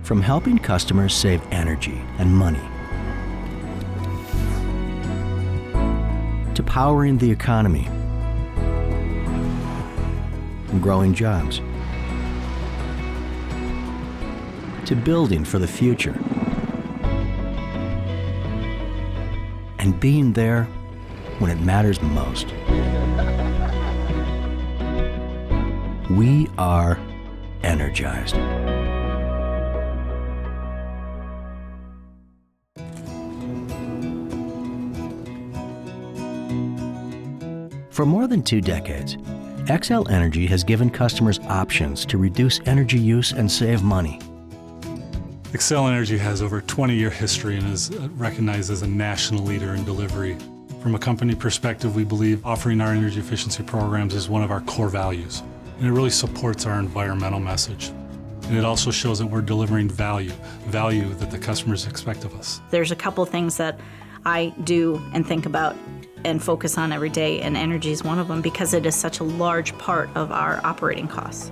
From helping customers save energy and money, to powering the economy and growing jobs, to building for the future and being there when it matters most. We are Energized. For more than 2 decades, Xcel Energy has given customers options to reduce energy use and save money. Xcel Energy has over a 20-year history and is recognized as a national leader in delivery. From a company perspective, we believe offering our energy efficiency programs is one of our core values, and it really supports our environmental message. And it also shows that we're delivering value that the customers expect of us. There's a couple things that I do and think about and focus on every day, and energy is one of them because it is such a large part of our operating costs.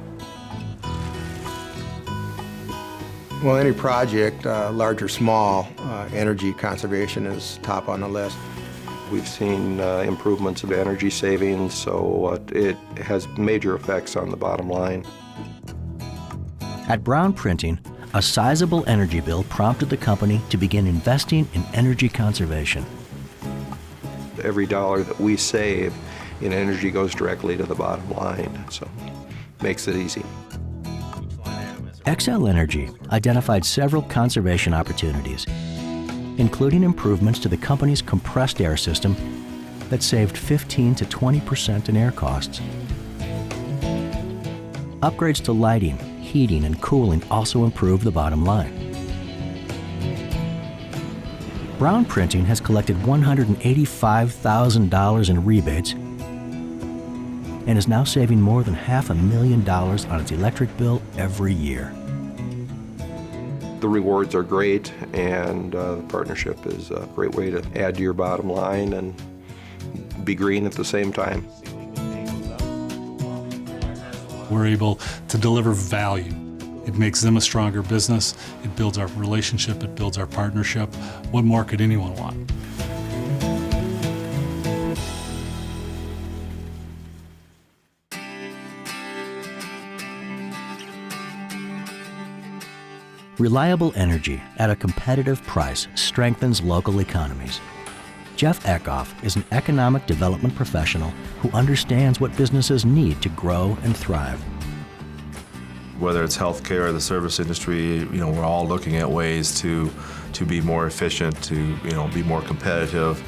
Well, any project, large or small, energy conservation is top on the list. We've seen improvements of energy savings, so it has major effects on the bottom line. At Brown Printing, a sizable energy bill prompted the company to begin investing in energy conservation. Every dollar that we save in energy goes directly to the bottom line, so makes it easy. Xcel Energy identified several conservation opportunities, including improvements to the company's compressed air system that saved 15% to 20% in air costs. Upgrades to lighting, heating, and cooling also improved the bottom line. Brown Printing has collected $185,000 in rebates and is now saving more than $500,000 on its electric bill every year. The rewards are great, and the partnership is a great way to add to your bottom line and be green at the same time. We're able to deliver value. It makes them a stronger business, it builds our relationship, it builds our partnership. What more could anyone want? Reliable energy at a competitive price strengthens local economies. Jeff Eckhoff is an economic development professional who understands what businesses need to grow and thrive. Whether it's healthcare or the service industry, we're all looking at ways to be more efficient, to be more competitive,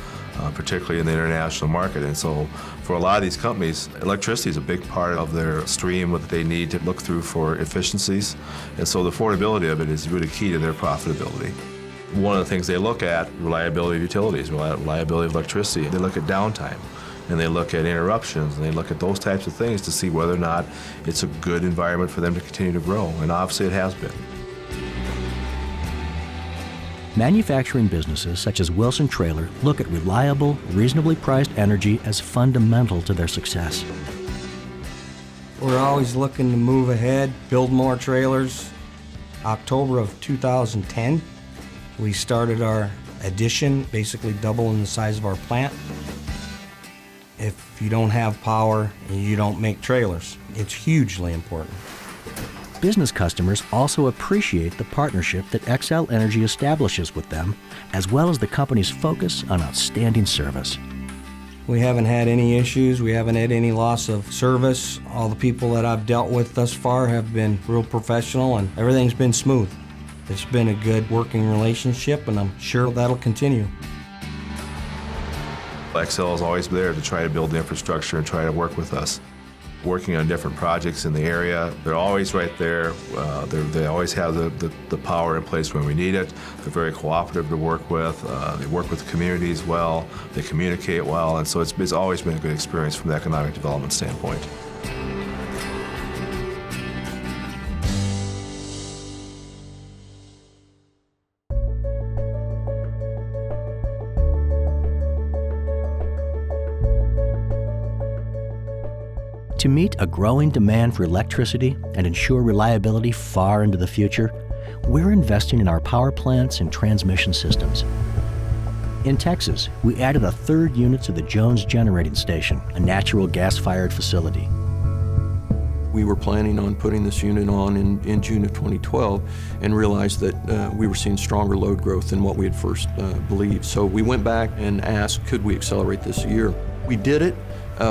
particularly in the international market. And so for a lot of these companies, electricity is a big part of their stream that they need to look through for efficiencies. And so the affordability of it is really key to their profitability. One of the things they look at, reliability of utilities, reliability of electricity. They look at downtime, and they look at interruptions, and they look at those types of things to see whether or not it's a good environment for them to continue to grow. And obviously it has been. Manufacturing businesses such as Wilson Trailer look at reliable, reasonably priced energy as fundamental to their success. We're always looking to move ahead, build more trailers. October of 2010, we started our addition, basically doubling the size of our plant. If you don't have power, you don't make trailers. It's hugely important. Business customers also appreciate the partnership that Xcel Energy establishes with them, as well as the company's focus on outstanding service. We haven't had any issues. We haven't had any loss of service. All the people that I've dealt with thus far have been real professional, and everything's been smooth. It's been a good working relationship, and I'm sure that'll continue. Xcel is always there to try to build the infrastructure and try to work with us. Working on different projects in the area, they're always right there. They always have the power in place when we need it. They're very cooperative to work with. They work with the communities well. They communicate well, and so it's always been a good experience from the economic development standpoint. To meet a growing demand for electricity and ensure reliability far into the future, we're investing in our power plants and transmission systems. In Texas, we added a third unit to the Jones Generating Station, a natural gas-fired facility. We were planning on putting this unit on in June of 2012 and realized that we were seeing stronger load growth than what we had first believed. So we went back and asked, could we accelerate this a year? We did it,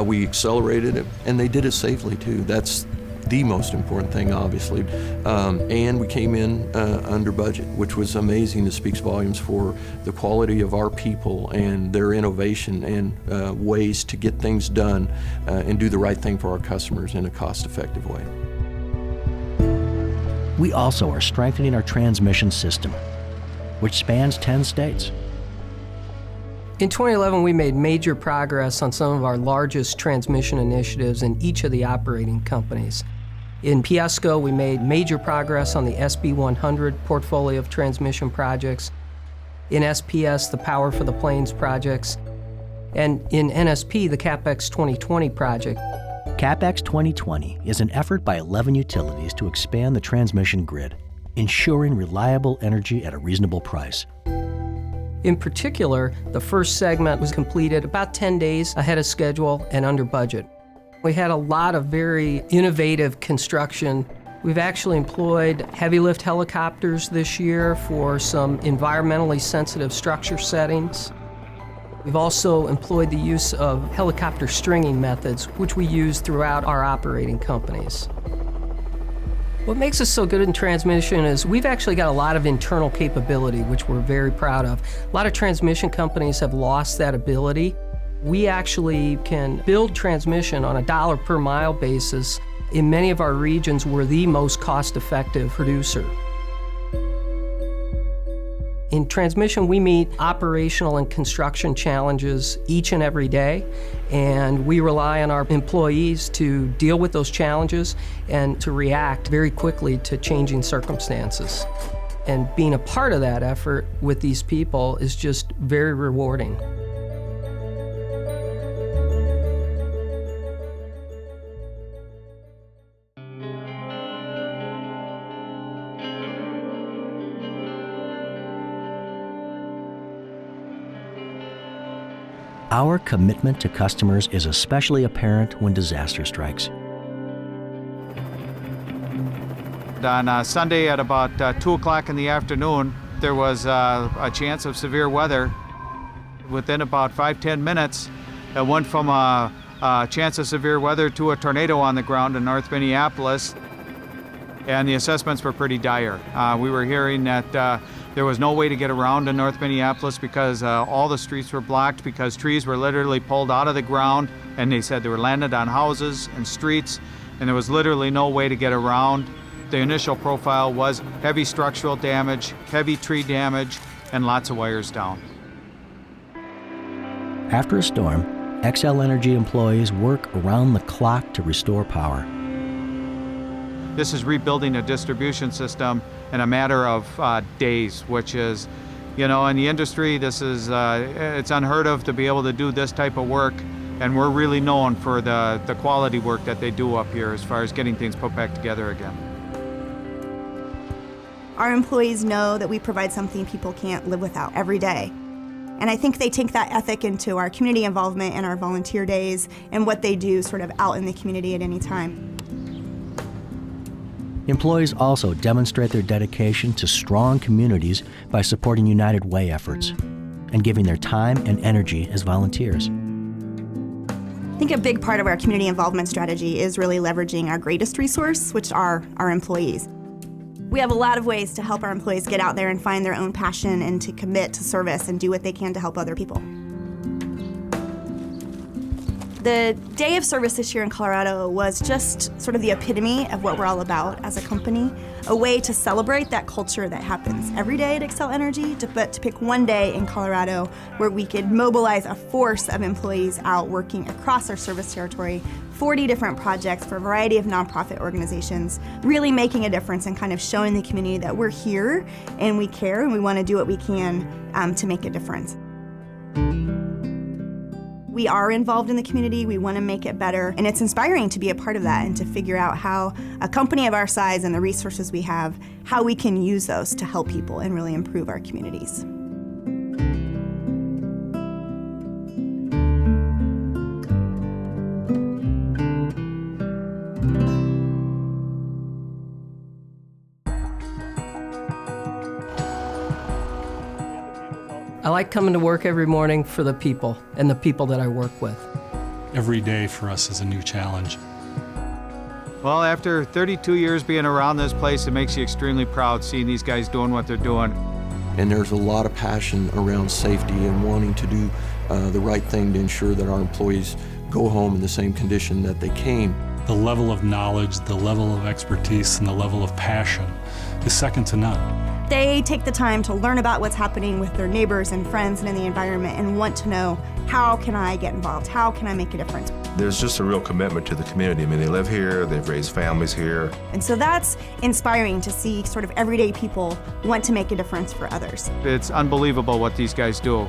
we accelerated it, and they did it safely too. That's the most important thing, obviously. And we came in under budget, which was amazing. It speaks volumes for the quality of our people and their innovation and ways to get things done and do the right thing for our customers in a cost-effective way. We also are strengthening our transmission system, which spans 10 states. In 2011, we made major progress on some of our largest transmission initiatives in each of the operating companies. In PSCO, we made major progress on the SB 100 portfolio of transmission projects. In SPS, the Power for the Plains projects. And in NSP, the CapEx 2020 project. CapEx 2020 is an effort by 11 utilities to expand the transmission grid, ensuring reliable energy at a reasonable price. In particular, the first segment was completed about 10 days ahead of schedule and under budget. We had a lot of very innovative construction. We've actually employed heavy lift helicopters this year for some environmentally sensitive structure settings. We've also employed the use of helicopter stringing methods, which we use throughout our operating companies. What makes us so good in transmission is we've actually got a lot of internal capability, which we're very proud of. A lot of transmission companies have lost that ability. We actually can build transmission on a dollar per mile basis. In many of our regions, we're the most cost-effective producer. In transmission, we meet operational and construction challenges each and every day, and we rely on our employees to deal with those challenges and to react very quickly to changing circumstances. And being a part of that effort with these people is just very rewarding. Our commitment to customers is especially apparent when disaster strikes. On Sunday at about 2 o'clock in the afternoon, there was a chance of severe weather. Within about 5-10 minutes, it went from a chance of severe weather to a tornado on the ground in North Minneapolis, and the assessments were pretty dire. We were hearing that there was no way to get around in North Minneapolis because all the streets were blocked because trees were literally pulled out of the ground, and they said they were landed on houses and streets, and there was literally no way to get around. The initial profile was heavy structural damage, heavy tree damage, and lots of wires down. After a storm, Xcel Energy employees work around the clock to restore power. This is rebuilding a distribution system in a matter of days, which is, in the industry, this is, it's unheard of to be able to do this type of work, and we're really known for the quality work that they do up here as far as getting things put back together again. Our employees know that we provide something people can't live without every day. And I think they take that ethic into our community involvement and our volunteer days and what they do sort of out in the community at any time. Employees also demonstrate their dedication to strong communities by supporting United Way efforts and giving their time and energy as volunteers. I think a big part of our community involvement strategy is really leveraging our greatest resource, which are our employees. We have a lot of ways to help our employees get out there and find their own passion and to commit to service and do what they can to help other people. The day of service this year in Colorado was just sort of the epitome of what we're all about as a company, a way to celebrate that culture that happens every day at Xcel Energy, but to pick one day in Colorado where we could mobilize a force of employees out working across our service territory, 40 different projects for a variety of nonprofit organizations, really making a difference and kind of showing the community that we're here and we care and we want to do what we can to make a difference. We are involved in the community, we want to make it better, and it's inspiring to be a part of that and to figure out how a company of our size and the resources we have, how we can use those to help people and really improve our communities. I like coming to work every morning for the people and the people that I work with. Every day for us is a new challenge. Well, after 32 years being around this place, it makes you extremely proud seeing these guys doing what they're doing. And there's a lot of passion around safety and wanting to do the right thing to ensure that our employees go home in the same condition that they came. The level of knowledge, the level of expertise, and the level of passion is second to none. They take the time to learn about what's happening with their neighbors and friends and in the environment and want to know, how can I get involved? How can I make a difference? There's just a real commitment to the community. I mean, they live here, they've raised families here. And so that's inspiring to see sort of everyday people want to make a difference for others. It's unbelievable what these guys do.